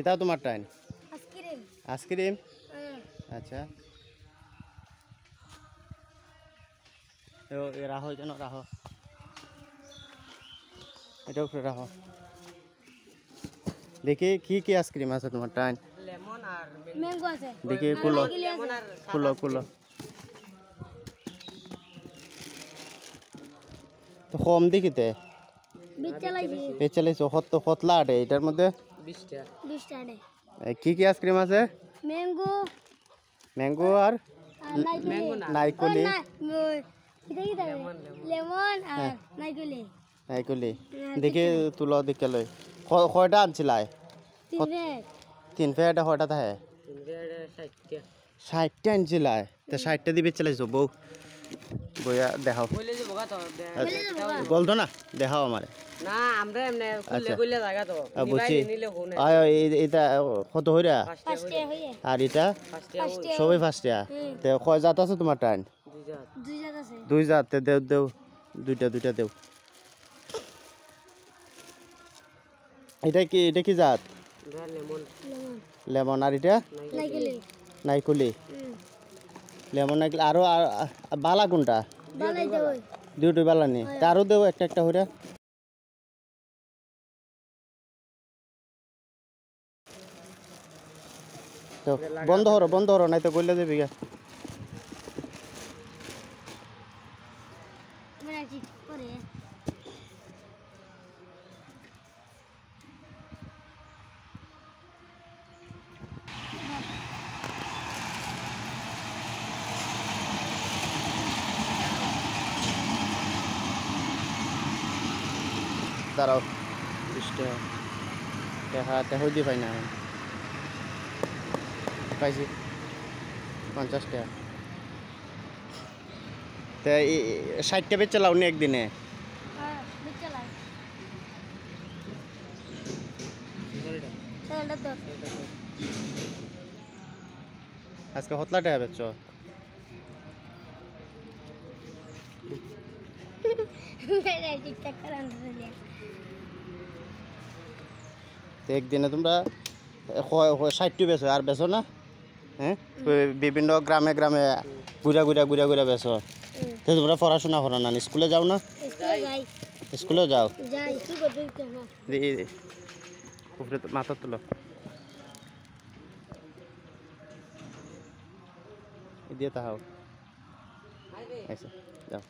কিতা তোমার time ice cream ice cream আচ্ছা রাহো কেন রাহো এটা উপরে রাহো দেখি কি কি আইসক্রিম আছে তোমার টাইম লেমন আর ম্যাঙ্গো আছে দেখি কুলো কুলো কুলো তো কম দেখিতে বেচালাইছো কতলা আটে এটার মধ্যে 20 টাকা কি কি আইসক্রিম আছে ম্যাঙ্গো ম্যাঙ্গো আর নাইকলি লেমন আর নাইকলি নাইকলি দেখি তুলো দেখে লই কয়টা আনছিলাই তিন ফেটা কয়টা থাকে 60টা আনছিলাই তো 60টা দিবে চালাইছো বউ বইয়া দেখাও বলতো না দেখাও আমারে না আমরা এমনি খুললে খুললে জায়গা তো বুঝছি নিলে ফোনে এইটা কত হইরা আর এটা সবাই ফার্স্টিয়া তে কয় জাত আছে তোমার টাইম দুই জাত তে দেও দেও দুইটা দেও এটা কি জাত লেমন লেমন আর এটা নাইকলি লেমন নাইকলি আরো বালা কোনটা দুটোই বালা নেই তারও দেও একটা হইরা তো বন্ধ হরো নাই তো কইলে যাবি গা দাঁড়াও 20 টাকা দেখা হইতে পাই না পাইছি 50 টাকা তা 60টা বেচে লাও নি একদিনে আজকে হতলা টাকা বেচছ একদিনে তোমরা 60টি বেচো আর বেচো না হ্যাঁ বিভিন্ন গ্রামে ঘুরা বেচো তো তোমরা পড়াশোনা করো না স্কুলে যাও না স্কুলেও যাও উপরে মাথা তুলো দিয়ে তাহাও আচ্ছা যাও